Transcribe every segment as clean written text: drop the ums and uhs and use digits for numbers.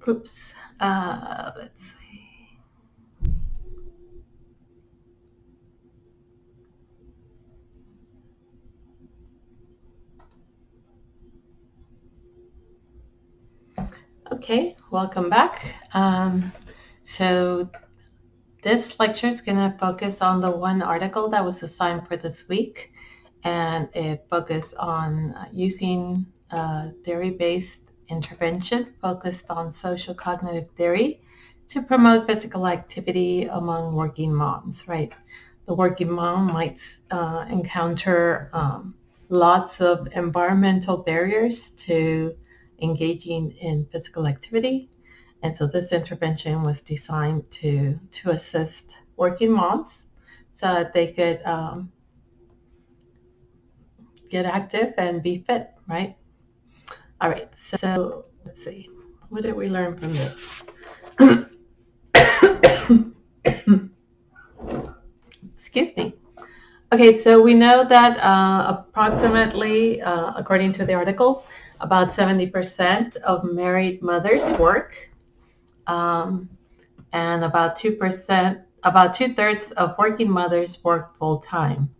Oops. Let's see. Okay, welcome back. So this lecture is going to focus on the one article that was assigned for this week, and it focused on using theory-based intervention focused on social cognitive theory to promote physical activity among working moms, right? The working mom might encounter lots of environmental barriers to engaging in physical activity. And so this intervention was designed to assist working moms so that they could get active and be fit, right? All right, so let's see. What did we learn from this? Excuse me. Okay, so we know that approximately, according to the article, about 70% of married mothers work, and about 2%, about 2/3 of working mothers work full time,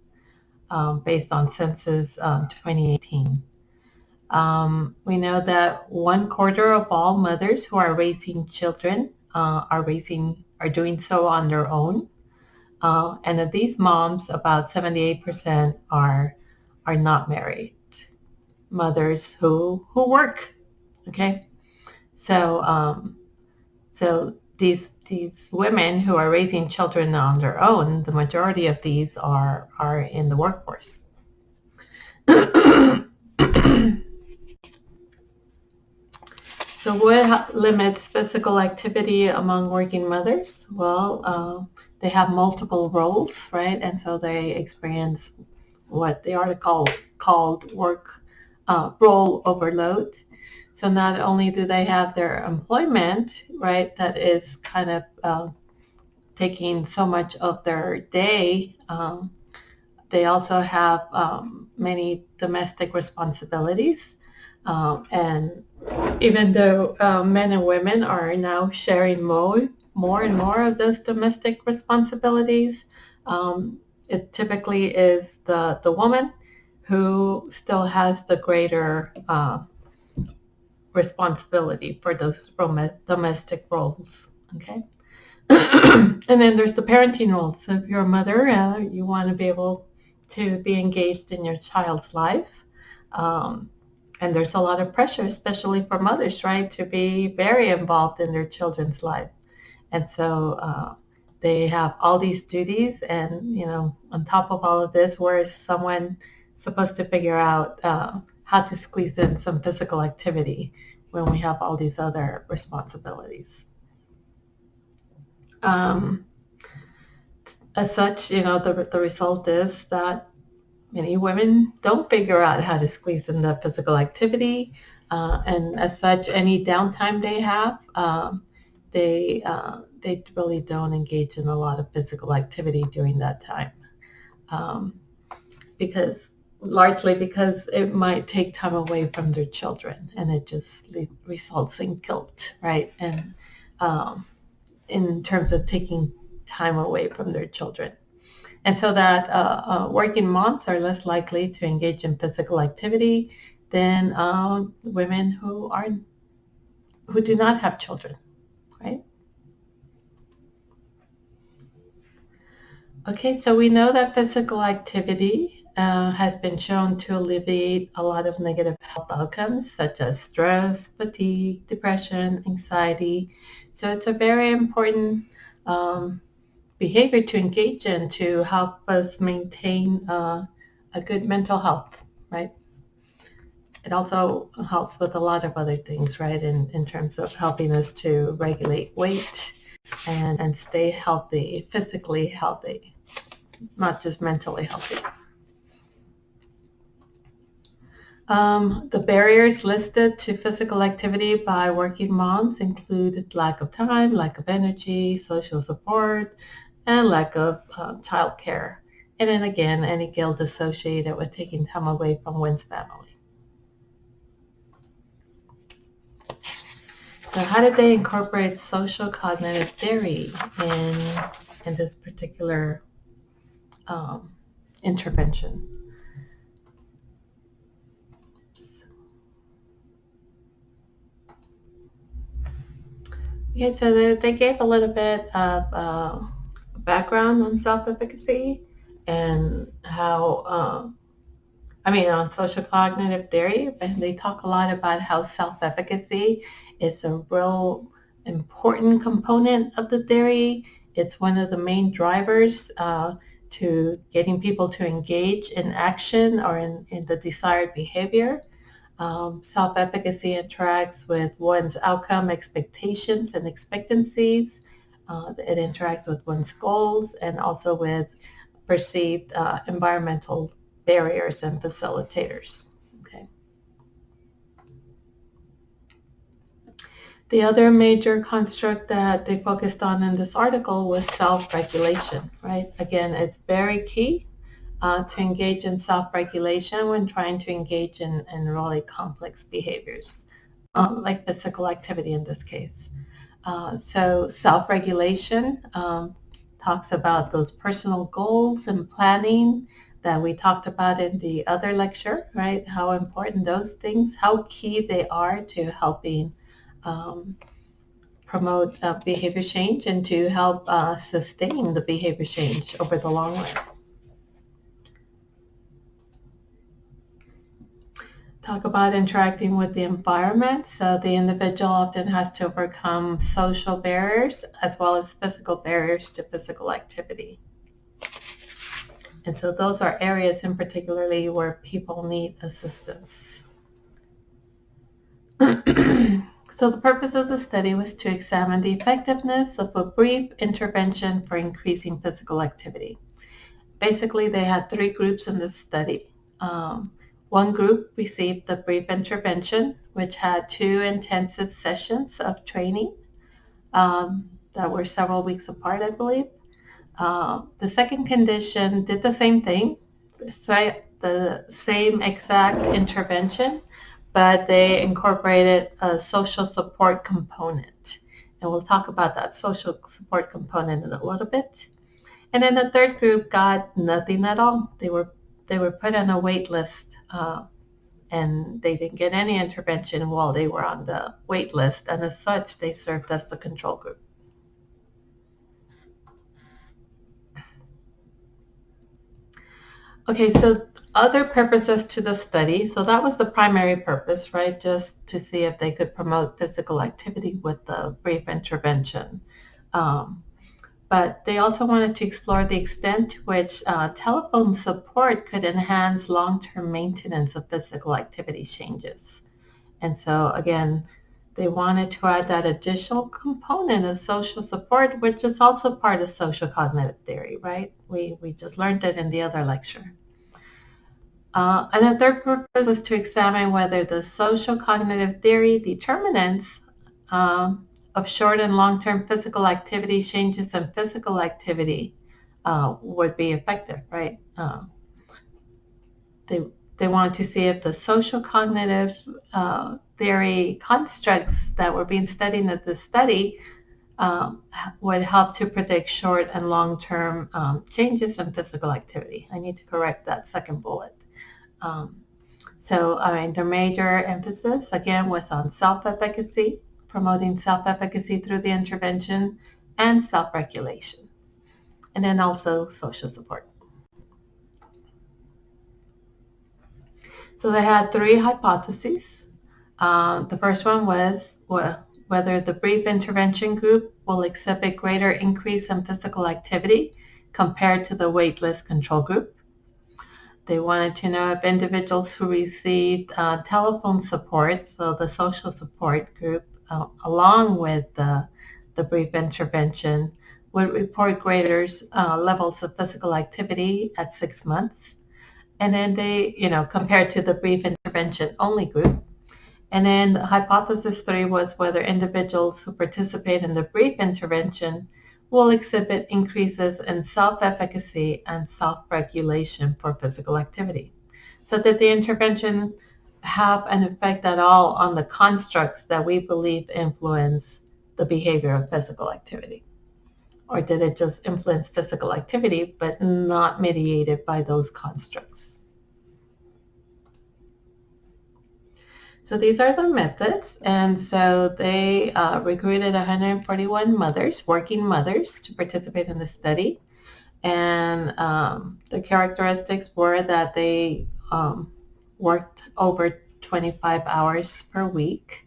based on census 2018. We know that 1/4 of all mothers who are raising children are doing so on their own. And of these moms, about 78% are not married mothers who work. Okay, so so these women who are raising children on their own, the majority of these are in the workforce. So what limits physical activity among working mothers? Well, they have multiple roles, right? And so they experience what the article called work role overload. So not only do they have their employment, right, that is kind of taking so much of their day, they also have many domestic responsibilities. And even though men and women are now sharing more and more of those domestic responsibilities, it typically is the woman who still has the greater responsibility for those domestic roles. Okay. And then there's the parenting role. So if you're a mother, you want to be able to be engaged in your child's life. And there's a lot of pressure, especially for mothers, right, to be very involved in their children's life. And so they have all these duties, and, on top of all of this, where is someone supposed to figure out how to squeeze in some physical activity when we have all these other responsibilities? As such, the result is that many women don't figure out how to squeeze in the physical activity, and as such, any downtime they have, they really don't engage in a lot of physical activity during that time, largely because it might take time away from their children, and it just results in guilt, right? And in terms of taking time away from their children. And so that working moms are less likely to engage in physical activity than women who do not have children, right? Okay, so we know that physical activity has been shown to alleviate a lot of negative health outcomes such as stress, fatigue, depression, anxiety. So it's a very important behavior to engage in to help us maintain a good mental health, right? It also helps with a lot of other things, right, in terms of helping us to regulate weight and stay healthy, physically healthy, not just mentally healthy. The barriers listed to physical activity by working moms include lack of time, lack of energy, social support, and lack of child care. And then again, any guilt associated with taking time away from one's family. So how did they incorporate social cognitive theory in this particular intervention? Okay, so they gave a little bit of background on self-efficacy and how, on social cognitive theory, and they talk a lot about how self-efficacy is a real important component of the theory. It's one of the main drivers to getting people to engage in action or in the desired behavior. Self-efficacy interacts with one's outcome expectations and expectancies. It interacts with one's goals and also with perceived environmental barriers and facilitators. Okay. The other major construct that they focused on in this article was self-regulation, right? Again, it's very key to engage in self-regulation when trying to engage in really complex behaviors, like physical activity in this case. So self-regulation talks about those personal goals and planning that we talked about in the other lecture, right? How important those things, how key they are to helping promote behavior change and to help sustain the behavior change over the long run. Talk about interacting with the environment. So the individual often has to overcome social barriers as well as physical barriers to physical activity. And so those are areas in particularly where people need assistance. So the purpose of the study was to examine the effectiveness of a brief intervention for increasing physical activity. Basically, they had three groups in this study. One group received the brief intervention, which had 2 intensive sessions of training that were several weeks apart, I believe. The second condition did the same thing, the same exact intervention, but they incorporated a social support component. And we'll talk about that social support component in a little bit. And then the third group got nothing at all. They were put on a wait list, and they didn't get any intervention while they were on the wait list, and as such, they served as the control group. Okay, so other purposes to the study. So that was the primary purpose, right? Just to see if they could promote physical activity with the brief intervention. But they also wanted to explore the extent to which telephone support could enhance long-term maintenance of physical activity changes. And so again, they wanted to add that additional component of social support, which is also part of social cognitive theory, right? We just learned it in the other lecture. And the third purpose was to examine whether the social cognitive theory determinants of short and long-term physical activity changes in physical activity would be effective, right? They wanted to see if the social cognitive theory constructs that were being studied in the study would help to predict short and long-term changes in physical activity. I need to correct that second bullet. Their major emphasis, again, was on self-efficacy, promoting self-efficacy through the intervention, and self-regulation, and then also social support. So they had 3 hypotheses. The first one was whether the brief intervention group will exhibit greater increase in physical activity compared to the waitlist control group. They wanted to know if individuals who received telephone support, so the social support group, along with the brief intervention, would report greater levels of physical activity at 6 months. And then they, compared to the brief intervention only group. And then hypothesis 3 was whether individuals who participate in the brief intervention will exhibit increases in self-efficacy and self-regulation for physical activity. So did the intervention have an effect at all on the constructs that we believe influence the behavior of physical activity? Or did it just influence physical activity but not mediated by those constructs? So these are the methods, and so they recruited 141 mothers, working mothers, to participate in the study. And the characteristics were that they worked over 25 hours per week.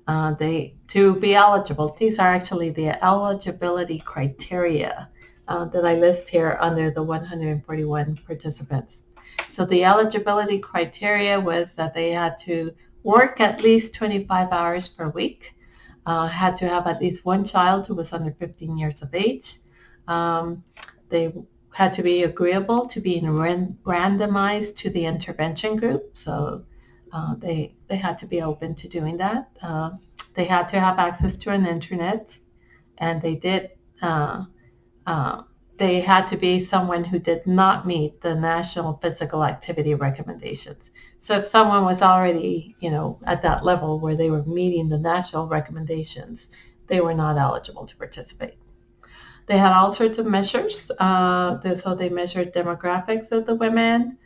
To be eligible, these are actually the eligibility criteria that I list here under the 141 participants. So the eligibility criteria was that they had to work at least 25 hours per week, had to have at least one child who was under 15 years of age. They had to be agreeable to being randomized to the intervention group. So they had to be open to doing that. They had to have access to an internet, and they had to be someone who did not meet the national physical activity recommendations. So if someone was already, at that level where they were meeting the national recommendations, they were not eligible to participate. They had all sorts of measures. So they measured demographics of the women.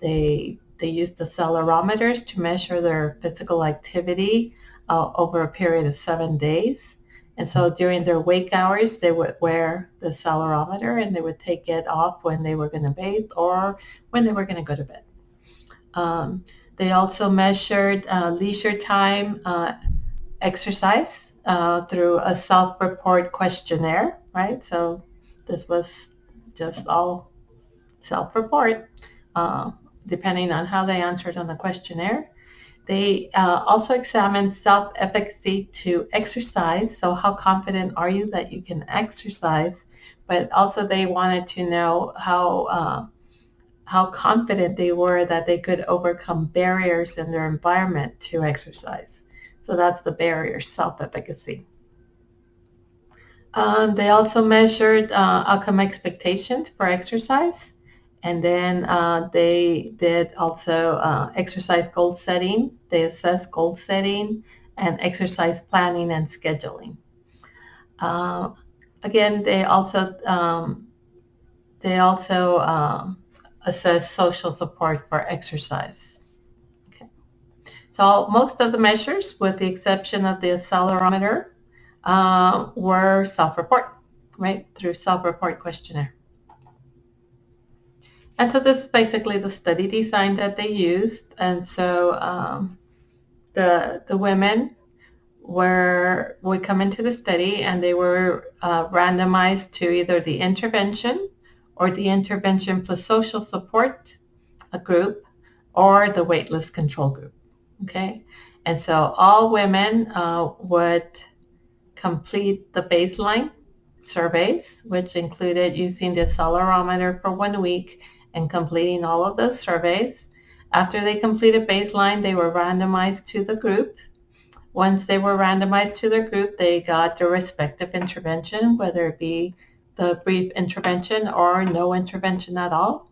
They used accelerometers to measure their physical activity over a period of 7 days. And so during their wake hours, they would wear the accelerometer, and they would take it off when they were going to bathe or when they were going to go to bed. They also measured leisure time exercise through a self-report questionnaire, right? So this was just all self-report, depending on how they answered on the questionnaire. They also examined self-efficacy to exercise. So how confident are you that you can exercise? But also they wanted to know how confident they were that they could overcome barriers in their environment to exercise. So that's the barrier, self-efficacy. They also measured outcome expectations for exercise. And then they did also exercise goal setting. They assessed goal setting and exercise planning and scheduling. Again, they also assess social support for exercise. Okay. So most of the measures, with the exception of the accelerometer, were self-report, right, through self-report questionnaire. And so this is basically the study design that they used. And so the women would come into the study, and they were randomized to either the intervention or the intervention plus social support group or the waitlist control group. Okay, and so all women would complete the baseline surveys, which included using the accelerometer for 1 week and completing all of those surveys. After they completed baseline, they were randomized to the group. Once they were randomized to their group, they got their respective intervention, whether it be the brief intervention or no intervention at all.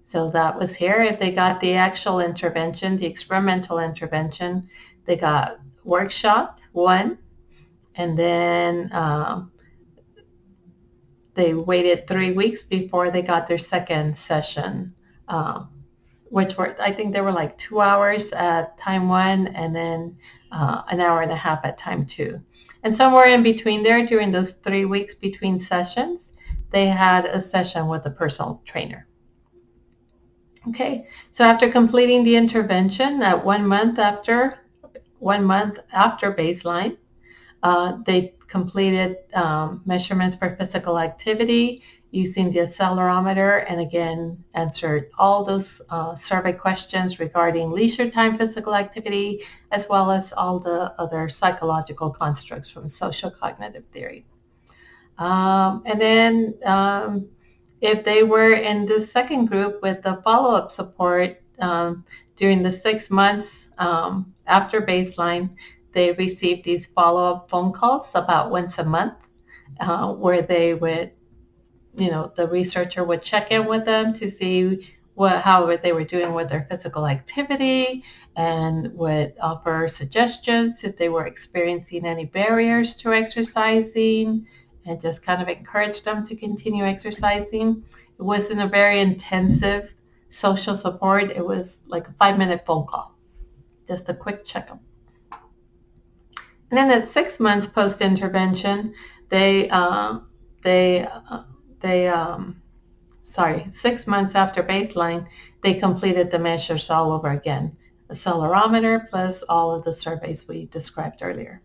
So that was here. If they got the actual intervention, the experimental intervention, they got workshop 1, and then they waited 3 weeks before they got their second session, which were, I think they were like 2 hours at time 1 and then an hour and a half at time 2. And somewhere in between there, during those 3 weeks between sessions, they had a session with a personal trainer. Okay, so after completing the intervention at 1 month after baseline, they completed measurements for physical activity using the accelerometer, and again answered all those survey questions regarding leisure time physical activity, as well as all the other psychological constructs from social cognitive theory. And then if they were in the second group with the follow-up support during the 6 months after baseline, they received these follow-up phone calls about once a month where they would, the researcher would check in with them to see how they were doing with their physical activity, and would offer suggestions if they were experiencing any barriers to exercising, and just kind of encourage them to continue exercising. It wasn't a very intensive social support. It was like a 5-minute phone call, just a quick checkup. And then at 6 months post-intervention, they, uh, they, uh, they 6 months after baseline, they completed the measures all over again. The accelerometer plus all of the surveys we described earlier.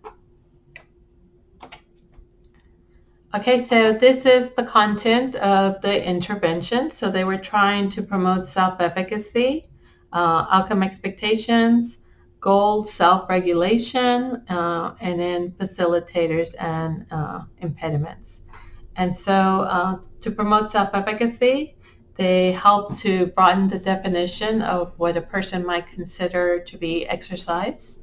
Okay, so this is the content of the intervention. So they were trying to promote self-efficacy, outcome expectations, goals, self-regulation, and then facilitators and impediments. And so to promote self-efficacy, they help to broaden the definition of what a person might consider to be exercise,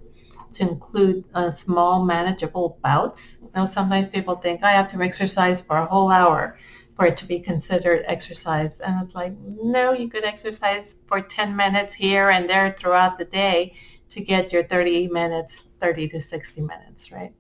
to include small manageable bouts. You know, sometimes people think I have to exercise for a whole hour for it to be considered exercise. And it's like, no, you could exercise for 10 minutes here and there throughout the day to get your 30 minutes, 30 to 60 minutes, right?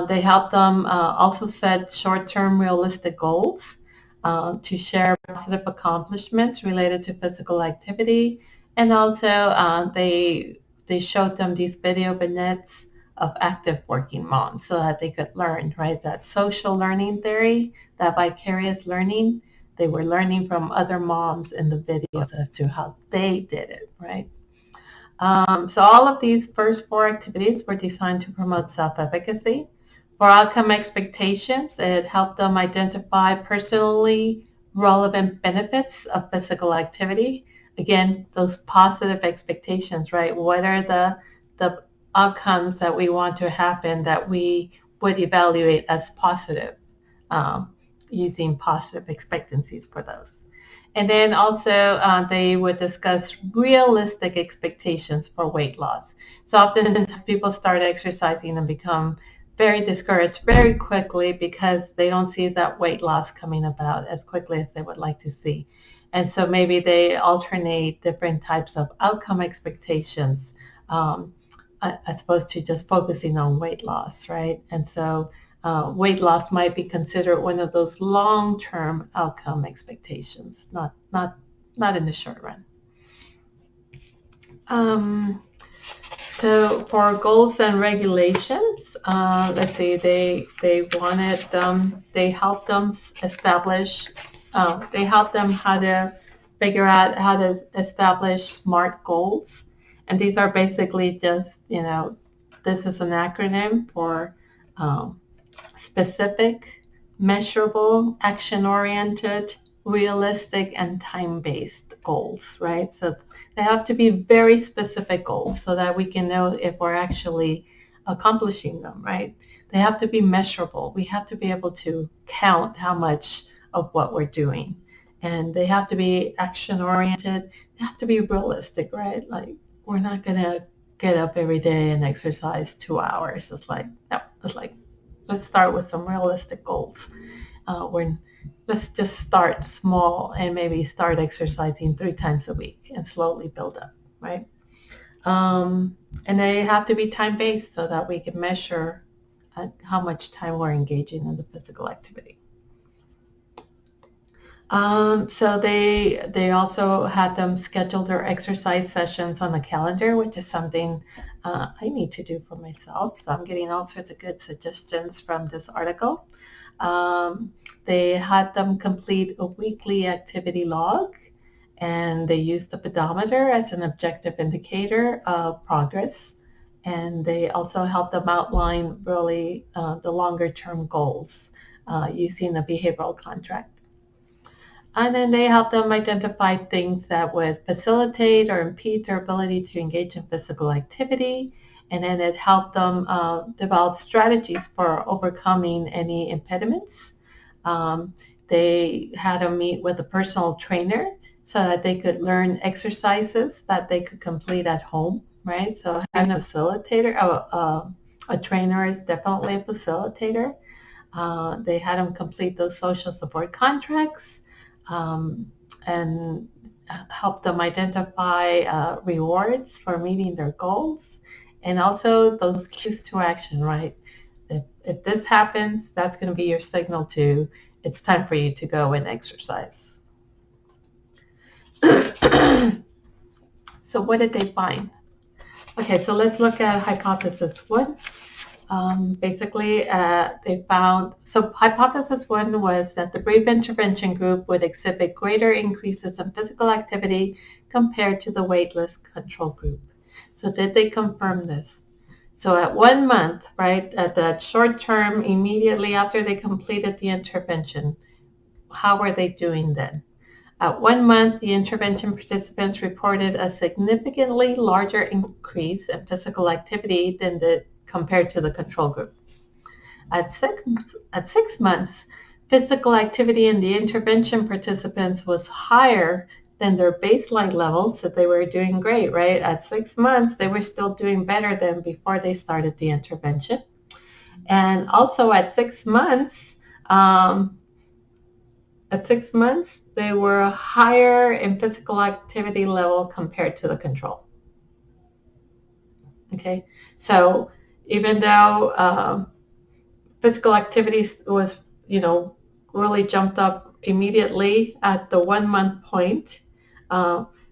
They help them also set short-term realistic goals, to share positive accomplishments related to physical activity, and also they showed them these video vignettes of active working moms so that they could learn, right? That social learning theory, that vicarious learning, they were learning from other moms in the videos as to how they did it, right? So all of these first 4 activities were designed to promote self-efficacy. For outcome expectations, it helped them identify personally relevant benefits of physical activity. Again, those positive expectations, right? What are the outcomes that we want to happen that we would evaluate as positive, using positive expectancies for those. And then also they would discuss realistic expectations for weight loss. So oftentimes people start exercising and become very discouraged very quickly because they don't see that weight loss coming about as quickly as they would like to see. And so maybe they alternate different types of outcome expectations, as opposed to just focusing on weight loss, right? And so weight loss might be considered one of those long-term outcome expectations, not in the short run. So for goals and regulations, let's see, they helped them establish, they helped them how to figure out how to establish SMART goals. And these are basically just, this is an acronym for specific, measurable, action-oriented, realistic, and time-based goals, right? So they have to be very specific goals so that we can know if we're actually accomplishing them, right? They have to be measurable. We have to be able to count how much of what we're doing. And they have to be action-oriented. They have to be realistic, right? Like, we're not going to get up every day and exercise 2 hours. It's like, no, it's like, let's start with some realistic goals. Let's just start small and maybe start exercising 3 times a week and slowly build up, right? And they have to be time-based so that we can measure how much time we're engaging in the physical activity. So they also had them schedule their exercise sessions on the calendar, which is something I need to do for myself. So I'm getting all sorts of good suggestions from this article. They had them complete a weekly activity log, and they used the pedometer as an objective indicator of progress. And they also helped them outline really the longer term goals using a behavioral contract. And then they help them identify things that would facilitate or impede their ability to engage in physical activity. And then it helped them develop strategies for overcoming any impediments. They had them meet with a personal trainer so that they could learn exercises that they could complete at home, right? So having a facilitator, a trainer is definitely a facilitator. They had them complete those social support contracts. And help them identify rewards for meeting their goals, and also those cues to action, right? If this happens, that's going to be your signal to it's time for you to go and exercise. So what did they find? Okay, so let's look at hypothesis one. Basically, they found, so hypothesis one was that the brief intervention group would exhibit greater increases in physical activity compared to the waitlist control group. So did they confirm this? So at 1 month, right, at that short term, immediately after they completed the intervention, how were they doing then? At 1 month, the intervention participants reported a significantly larger increase in physical activity than compared to the control group. At 6 months, physical activity in the intervention participants was higher than their baseline levels, so they were doing great, right? At 6 months, they were still doing better than before they started the intervention. And also at 6 months, they were higher in physical activity level compared to the control. Okay, so even though physical activity was, really jumped up immediately at the 1 month point,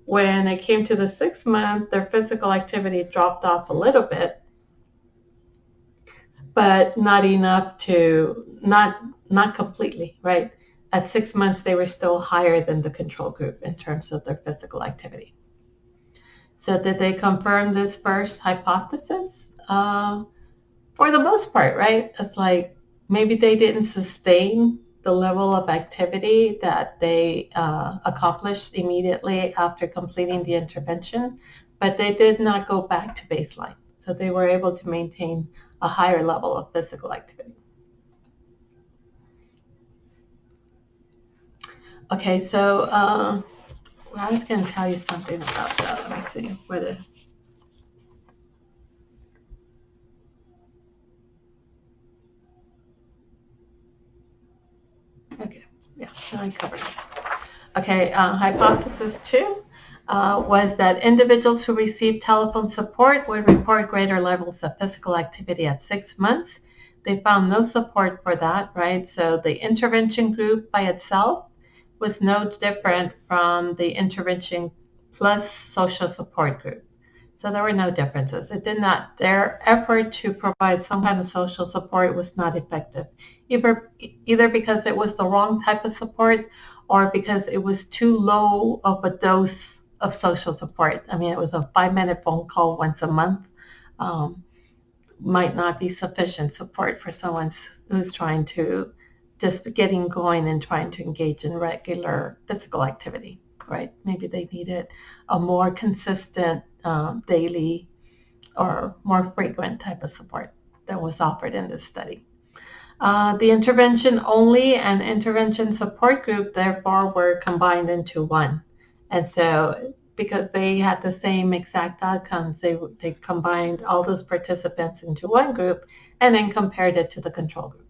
when it came to the 6 month, their physical activity dropped off a little bit, but not enough to, not completely, right? At 6 months, they were still higher than the control group in terms of their physical activity. So did they confirm this first hypothesis? For the most part, right? It's like maybe they didn't sustain the level of activity that they accomplished immediately after completing the intervention, but they did not go back to baseline. So they were able to maintain a higher level of physical activity. Okay, so I was going to tell you something about that. Let's see. Okay, yeah, so I covered it. Okay, hypothesis two was that individuals who received telephone support would report greater levels of physical activity at 6 months. They found no support for that, right? So the intervention group by itself was no different from the intervention plus social support group. So there were no differences. Their effort to provide some kind of social support was not effective, either because it was the wrong type of support or because it was too low of a dose of social support. I mean, it was a 5-minute phone call once a month. Might not be sufficient support for someone who's trying to just getting going and trying to engage in regular physical activity, right? Maybe they needed a more consistent daily or more frequent type of support that was offered in this study. The intervention only and intervention support group, therefore, were combined into one. And so because they had the same exact outcomes, they combined all those participants into one group and then compared it to the control group.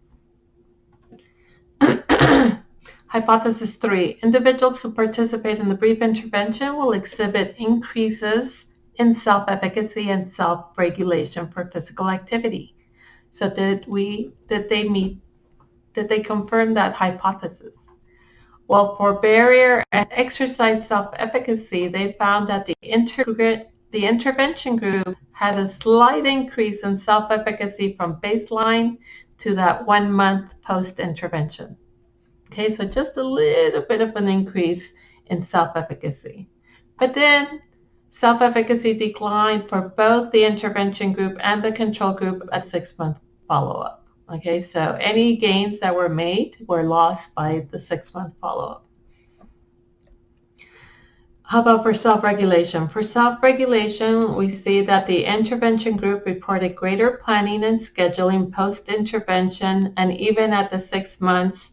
Hypothesis 3, individuals who participate in the brief intervention will exhibit increases in self-efficacy and self-regulation for physical activity. So did they confirm that hypothesis? Well, for barrier and exercise self-efficacy, they found that the intervention group had a slight increase in self-efficacy from baseline to that 1 month post-intervention. Okay, so just a little bit of an increase in self-efficacy. But then self-efficacy declined for both the intervention group and the control group at 6-month follow-up. Okay, so any gains that were made were lost by the 6-month follow-up. How about for self-regulation? For self-regulation, we see that the intervention group reported greater planning and scheduling post-intervention and even at the 6 months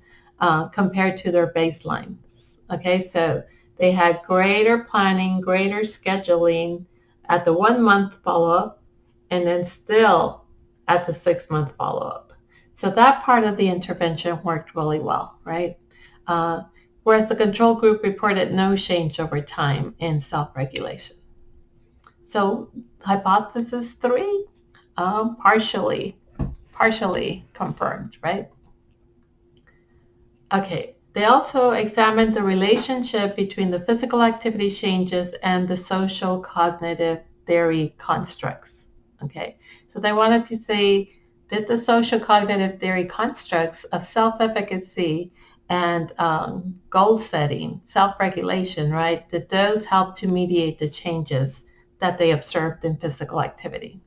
compared to their baselines. Okay, so they had greater planning, greater scheduling at the 1 month follow-up and then still at the 6-month follow-up. So that part of the intervention worked really well, right? whereas the control group reported no change over time in self-regulation. So hypothesis 3, partially confirmed, right? Okay, they also examined the relationship between the physical activity changes and the social cognitive theory constructs. Okay, so they wanted to say, did the social cognitive theory constructs of self-efficacy and goal setting, self-regulation, right, did those help to mediate the changes that they observed in physical activity?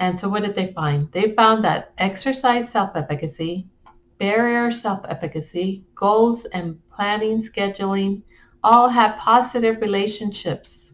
And so what did they find? They found that exercise self-efficacy, barrier self-efficacy, goals and planning, scheduling, all have positive relationships,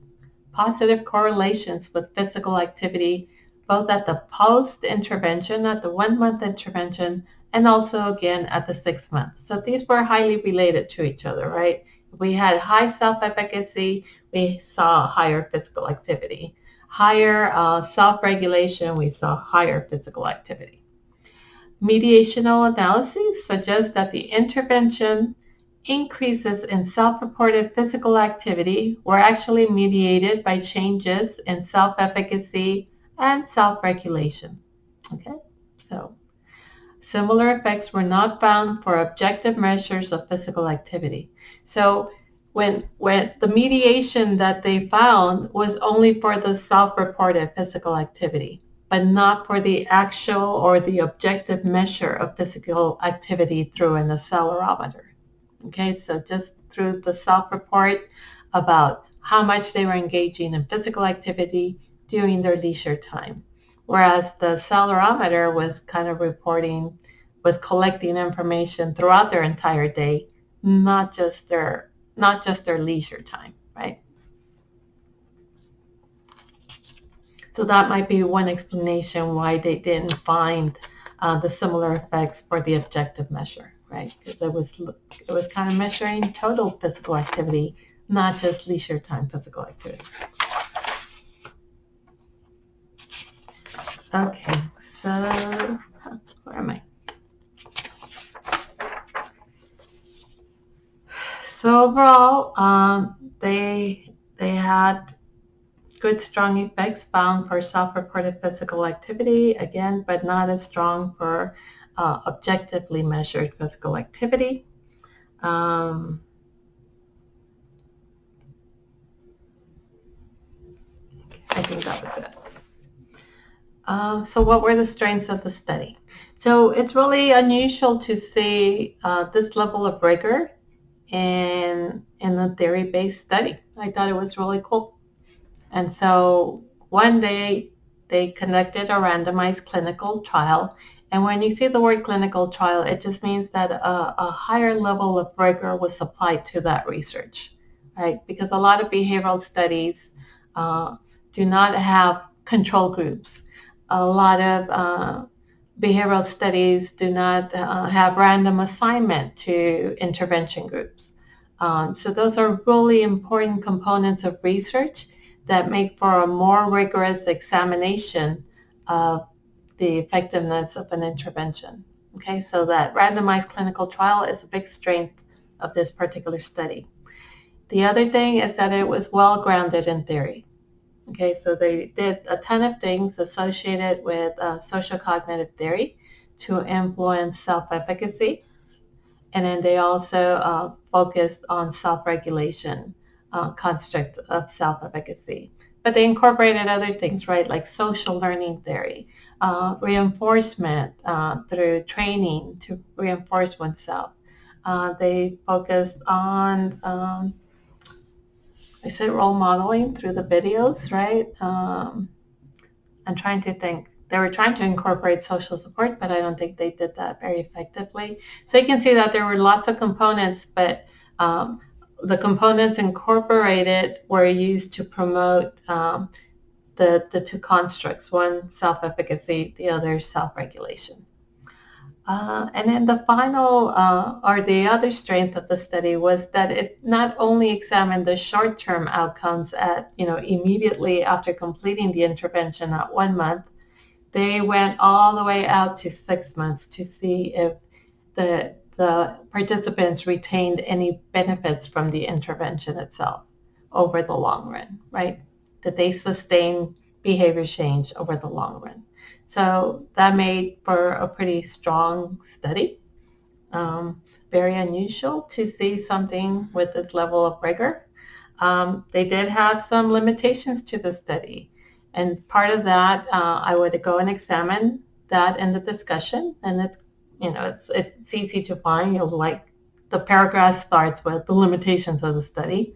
positive correlations with physical activity, both at the post-intervention, at the 1-month intervention, and also again at the 6 months. So these were highly related to each other, right? If we had high self-efficacy, we saw higher physical activity. Higher self-regulation, we saw higher physical activity. Mediational analyses suggest that the intervention increases in self-reported physical activity were actually mediated by changes in self-efficacy and self-regulation. Okay, so similar effects were not found for objective measures of physical activity. So when the mediation that they found was only for the self-reported physical activity, but not for the actual or the objective measure of physical activity through an accelerometer. Okay, so just through the self-report about how much they were engaging in physical activity during their leisure time. Whereas the accelerometer was kind of collecting information throughout their entire day, not just their leisure time, right? So that might be one explanation why they didn't find the similar effects for the objective measure, right? Because it was kind of measuring total physical activity, not just leisure time physical activity. Okay, so where am I? So overall, they had good, strong effects found for self-reported physical activity, again, but not as strong for objectively measured physical activity. I think that was it. So what were the strengths of the study? So it's really unusual to see this level of rigor in a theory-based study. I thought it was really cool. And so one day they conducted a randomized clinical trial. And when you see the word clinical trial, it just means that a higher level of rigor was applied to that research, right? Because a lot of behavioral studies do not have control groups. A lot of behavioral studies do not have random assignment to intervention groups. So those are really important components of research that make for a more rigorous examination of the effectiveness of an intervention. Okay, so that randomized clinical trial is a big strength of this particular study. The other thing is that it was well grounded in theory. Okay, so they did a ton of things associated with social cognitive theory to influence self-efficacy. And then they also focused on self-regulation construct of self-efficacy. But they incorporated other things, right, like social learning theory, reinforcement through training to reinforce oneself. They focused on, I said role modeling through the videos, right? I'm trying to think. They were trying to incorporate social support, but I don't think they did that very effectively. So you can see that there were lots of components, but the components incorporated were used to promote the two constructs, one self-efficacy, the other self-regulation. And then the final, or the other strength of the study was that it not only examined the short-term outcomes at, immediately after completing the intervention at 1 month, they went all the way out to 6 months to see if the the participants retained any benefits from the intervention itself over the long run, right? That they sustain behavior change over the long run. So that made for a pretty strong study. Very unusual to see something with this level of rigor. They did have some limitations to the study. And part of that, I would go and examine that in the discussion. And it's easy to find. You'll like the paragraph starts with the limitations of the study.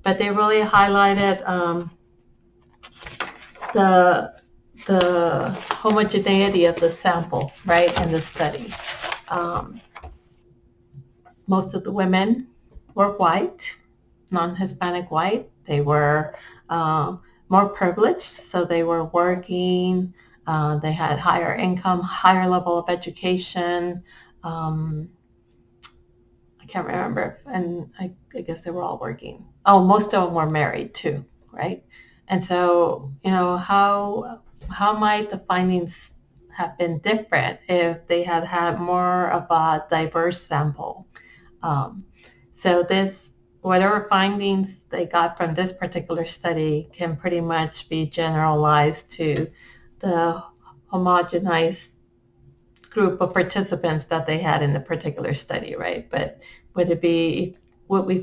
But they really highlighted the homogeneity of the sample, right, in the study. Most of the women were white, non-Hispanic white. They were more privileged, so they were working. They had higher income, higher level of education. I can't remember, and I guess they were all working. Oh, most of them were married too, right? And so, how might the findings have been different if they had had more of a diverse sample? So whatever findings they got from this particular study can pretty much be generalized to the homogenized group of participants that they had in the particular study, right? But would we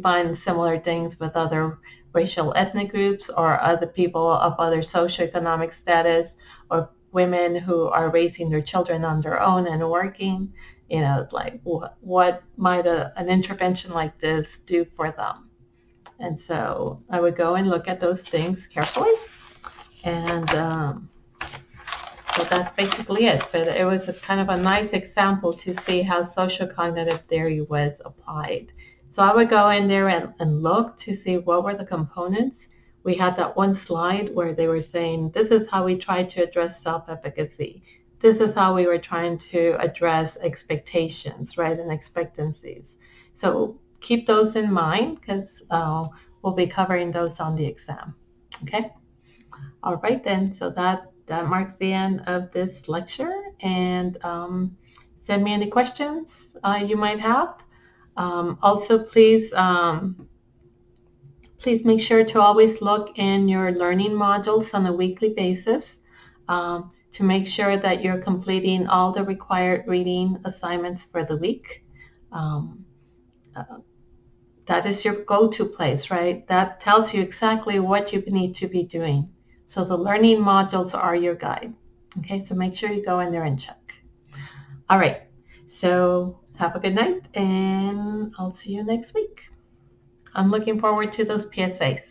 find similar things with other racial ethnic groups or other people of other socioeconomic status or women who are raising their children on their own and working? Like what might an intervention like this do for them? And so I would go and look at those things carefully. And so that's basically it. But it was kind of a nice example to see how social cognitive theory was applied. So I would go in there and look to see what were the components. We had that one slide where they were saying, this is how we try to address self-efficacy. This is how we were trying to address expectations, right, and expectancies. So keep those in mind because we'll be covering those on the exam. Okay? All right then, so that marks the end of this lecture, and send me any questions you might have. Also, please make sure to always look in your learning modules on a weekly basis to make sure that you're completing all the required reading assignments for the week. That is your go-to place, right? That tells you exactly what you need to be doing. So the learning modules are your guide. Okay, so make sure you go in there and check. All right, so have a good night, and I'll see you next week. I'm looking forward to those PSAs.